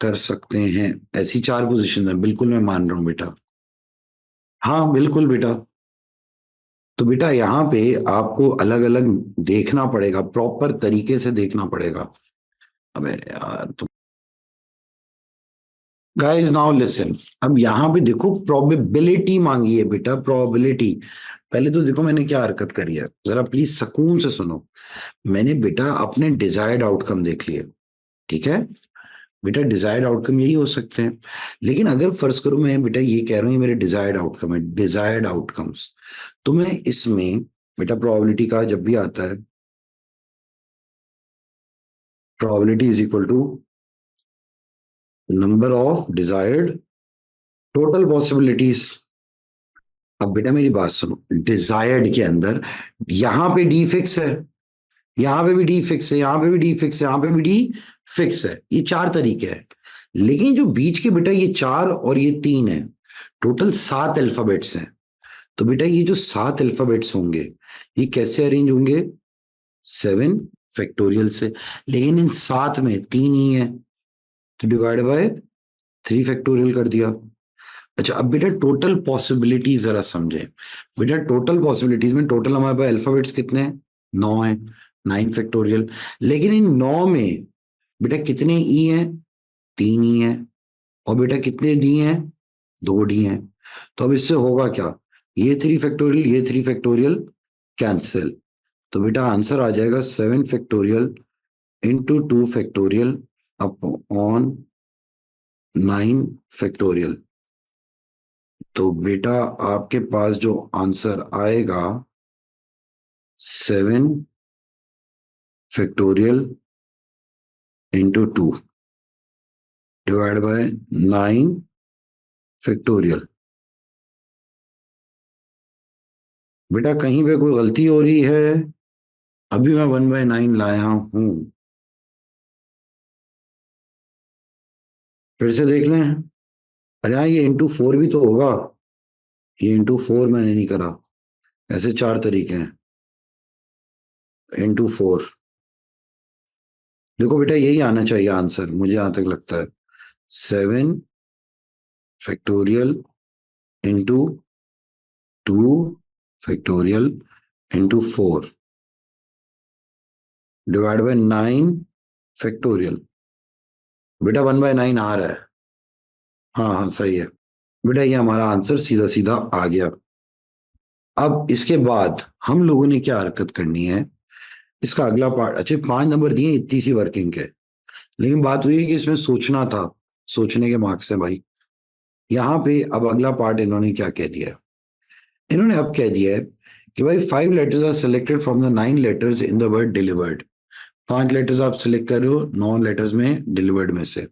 कर सकते हैं, ऐसी चार पोजीशन है, बिल्कुल मैं मान रहा हूँ बेटा। हाँ बिल्कुल बेटा। तो बेटा यहाँ पे आपको अलग अलग देखना पड़ेगा, प्रॉपर तरीके से देखना पड़ेगा। अबे यार तो गाइस नाउ लिसन। अब यहाँ पे देखो प्रोबेबिलिटी मांगी है बेटा, प्रोबेबिलिटी। पहले तो देखो मैंने क्या हरकत करी है, जरा प्लीज सुकून से सुनो। मैंने बेटा अपने डिजायर्ड आउटकम देख लिए। ठीक है बेटा, डिजायर्ड आउटकम यही हो सकते हैं। लेकिन अगर फर्ज करो मैं बेटा ये कह रहा हूँ ये मेरे डिजायर्ड आउटकम है, डिजायर्ड आउटकम्स, तो मैं इसमें बेटा प्रोबेबिलिटी का जब भी आता है, probability is equal to number of desired total possibilities. अब बेटा मेरी बात सुनो, डिजायर्ड के अंदर यहां पे डी फिक्स है, यहां पे भी डी फिक्स है, यहां पे भी डी फिक्स है, यहां पे भी डी फिक्स है। ये चार तरीके हैं। लेकिन जो बीच के बेटा ये चार और ये तीन है, टोटल सात अल्फाबेट्स हैं। तो बेटा ये जो सात अल्फाबेट्स होंगे, ये कैसे अरेंज होंगे, 7 फैक्टोरियल से। लेकिन इन सात में तीन ही है, तो डिवाइड बाय 3 फैक्टोरियल कर दिया। अच्छा अब बेटा टोटल पॉसिबिलिटीज जरा समझे। बेटा टोटल पॉसिबिलिटीज में टोटल हमारे पास अल्फाबेट्स कितने हैं, 9 है, 9 फैक्टोरियल। लेकिन इन 9 में बेटा कितने ई हैं, तीन ही हैं। और बेटा कितने डी हैं, दो डी हैं। तो अब इससे होगा क्या, ये 3 फैक्टोरियल, ये 3 फैक्टोरियल कैंसिल। तो बेटा आंसर आ जाएगा 7 factorial into 2 factorial upon 9 factorial. तो बेटा आपके पास जो आंसर आएगा, 7 factorial into 2 divide by 9 factorial. बेटा कहीं पे कोई गलती हो रही है? अभी मैं 1/9 लाया हूं, फिर से देख लें। अरे हाँ ये इंटू 4 भी तो होगा, ये इंटू 4 मैंने नहीं करा। ऐसे चार तरीके हैं, इंटू 4। देखो बेटा यही आना चाहिए आंसर, मुझे यहां तक लगता है। 7 factorial into 2 factorial into 4 divide by 9 factorial. बेटा 1/9 आ रहा है। हाँ हाँ सही है। बेटा ये हमारा आंसर सीधा सीधा आ गया। अब इसके बाद हम लोगों ने क्या हरकत करनी है, इसका अगला पार्ट, अच्छा 5 नंबर दिए इतनी सी वर्किंग के, लेकिन बात हुई है कि इसमें सोचना था, सोचने के मार्क्स हैं भाई। यहाँ पे अब अगला पार्ट इन्होंने क्या कह दिया है, इन्होंने अब कह दिया है कि भाई 5 letters are selected from the 9 letters in the word delivered. 5 letters आप सिलेक्ट कर रहे हो 9 लेटर्स में डिलीवर्ड में से।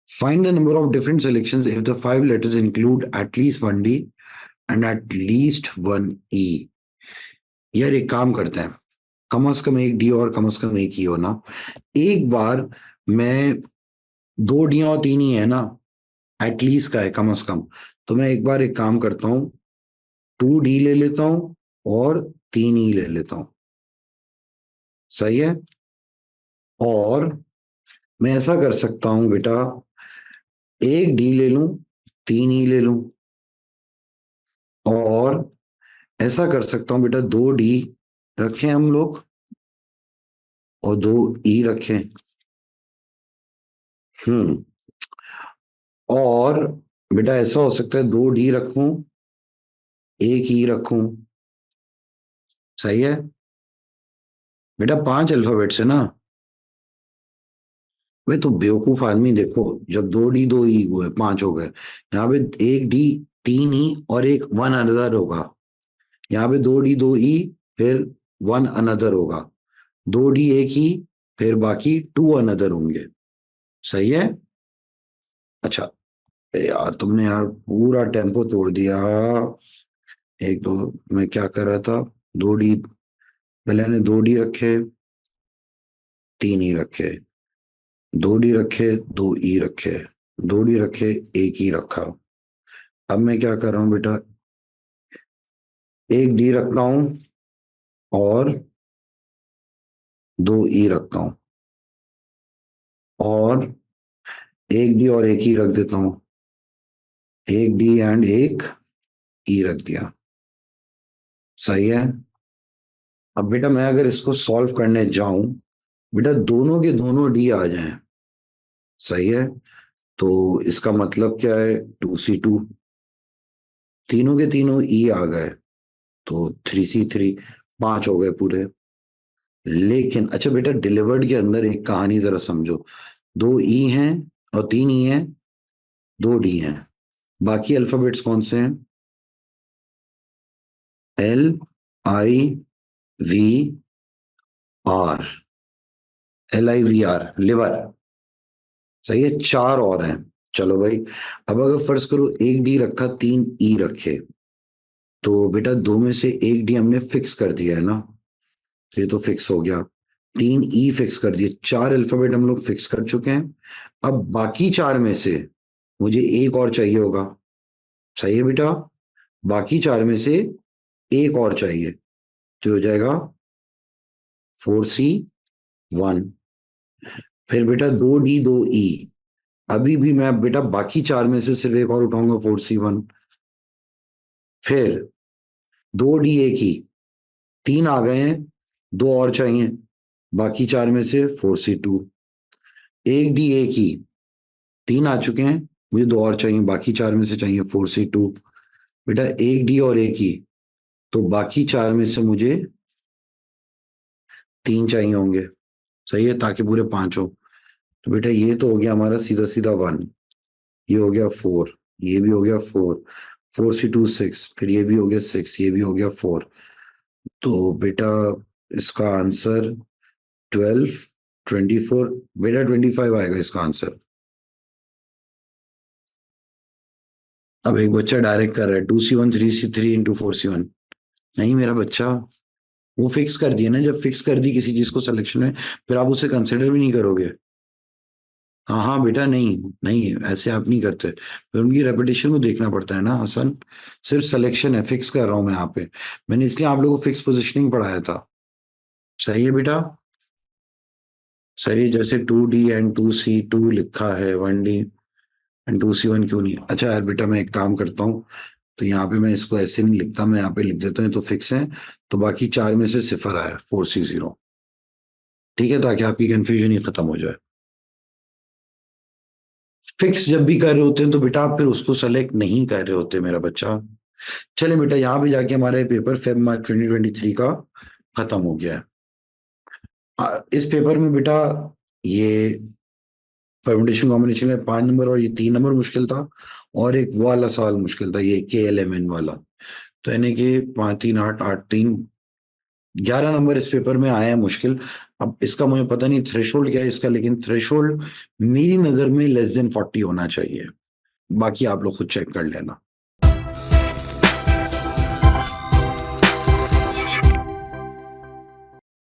Find the number of different selections if the 5 letters include at least one D and at least one E. यार एक काम करते हैं, कम एक डी और कम से कम एक ही हो ना। एक बार मैं, दो डी और तीन ही है ना, एटलीस्ट का है कम से कम। तो मैं एक बार एक काम करता हूँ, 2 डी ले लेता हूँ और तीन ई ले लेता हूँ। सही है। और मैं ऐसा कर सकता हूँ बेटा, एक डी ले लूं, तीन ई ले लूं, और ऐसा कर सकता हूँ बेटा 2 डी रखें हम लोग और दो ई रखें। हम्म। और बेटा ऐसा हो सकता है 2 डी रखूं, एक ई रखूं, सही है बेटा, 5 अल्फाबेट्स है ना। वे तो बेवकूफ आदमी, देखो जब 2D 2 E हुए 5 हो गए, यहाँ पे 1D 3 E और एक वन अनदर होगा। यहाँ पे 2D 2 E फिर वन अनदर होगा, 2D एक ही, फिर बाकी टू अनदर होंगे। सही है। अच्छा, यार तुमने यार पूरा टेम्पो तोड़ दिया। एक दो, मैं क्या कर रहा था, 2D, पहले ने 2D रखे, 3 E रखे, 2D रखे, 2 E रखे, 2D रखे, एक ही रखा। अब मैं क्या कर रहा हूँ बेटा, एक डी रखता हूं और 2 E रखता हूं, और एक डी और एक ही रख देता हूं, एक डी एंड एक ई रख दिया। सही है। अब बेटा मैं अगर इसको सॉल्व करने जाऊं, बेटा दोनों के दोनों डी आ जाएं। सही है। तो इसका मतलब क्या है, 2C2, तीनों के तीनों ई आ गए, तो 3C3, 5 हो गए पूरे। लेकिन अच्छा बेटा, डिलीवर्ड के अंदर एक कहानी जरा समझो, 2 E हैं और 3 E हैं, 2D हैं, बाकी अल्फाबेट्स कौन से हैं, LIVR, LIVR, लिवर। सही है, 4 और हैं। चलो भाई, अब अगर फर्ज करो एक डी रखा, 3 E रखे, तो बेटा दो में से एक डी हमने फिक्स कर दिया है ना, तो ये तो फिक्स हो गया। 3 E फिक्स कर दिए, 4 अल्फाबेट हम लोग फिक्स कर चुके हैं। अब बाकी 4 में से मुझे एक और चाहिए होगा। सही है बेटा, बाकी 4 में से एक और चाहिए, तो हो जाएगा 4C1। फिर बेटा 2D 2 E, अभी भी मैं बेटा बाकी 4 में से सिर्फ एक और उठाऊंगा, 4C1। फिर 2D एक ही, 3 आ गए हैं, दो और चाहिए, बाकी 4 में से 4C2। एक डी एक ही, 3 आ चुके हैं, मुझे दो और चाहिए, बाकी 4 में से चाहिए 4C2। बेटा एक डी और एक ही, तो बाकी 4 में से मुझे 3 चाहिए होंगे। सही है, ताकि पूरे 5 हो। तो बेटा ये तो हो गया हमारा सीधा सीधा 1, ये हो गया 4, ये भी हो गया 4, 4C2 6, फिर ये भी हो गया 6, ये भी हो गया 4। तो बेटा इसका आंसर 12, 24, बेटा 25 आएगा इसका आंसर। अब एक बच्चा डायरेक्ट कर रहा है 2C1 3C3 इंटू 4C1। नहीं मेरा बच्चा, वो फिक्स कर दिया ना, जब फिक्स कर दी किसी चीज को सिलेक्शन में, फिर आप उसे कंसिडर भी नहीं करोगे। हाँ हाँ बेटा, नहीं नहीं ऐसे आप नहीं करते, फिर उनकी रेपुटेशन को देखना पड़ता है ना हसन। सिर्फ सिलेक्शन है, फिक्स कर रहा हूं मैं यहाँ पे, मैंने इसलिए आप लोगों को फिक्स पोजिशनिंग पढ़ाया था। सही है बेटा। सही है, जैसे 2D एंड 2C2 लिखा है, 1D एंड 2C1 क्यों नहीं। अच्छा यार बेटा, मैं एक काम करता हूँ, तो यहाँ पे मैं इसको ऐसे नहीं लिखता, मैं यहाँ पे लिख देता हूँ तो फिक्स है, तो बाकी 4 में से सिफर आया, 4C0। ठीक है, ताकि आपकी कंफ्यूजन ही खत्म हो जाए। फिक्स जब भी कर रहे होते हैं तो बेटा आप फिर उसको सेलेक्ट नहीं कर रहे होते मेरा बच्चा। चले बेटा, यहाँ पे जाके हमारे पेपर फेब मार्च 2023 का खत्म हो गया है। इस पेपर में बेटा ये परम्यूटेशन कॉम्बिनेशन में 5 नंबर और ये 3 नंबर मुश्किल था, और एक वो वाला सवाल मुश्किल था, ये KLMN वाला। तो यानी कि 5 3 8 8 3, 11 नंबर इस पेपर में आए हैं मुश्किल। अब इसका मुझे पता नहीं थ्रेशोल्ड क्या है इसका, लेकिन थ्रेशोल्ड मेरी नजर में लेस देन 40 होना चाहिए, बाकी आप लोग खुद चेक कर लेना।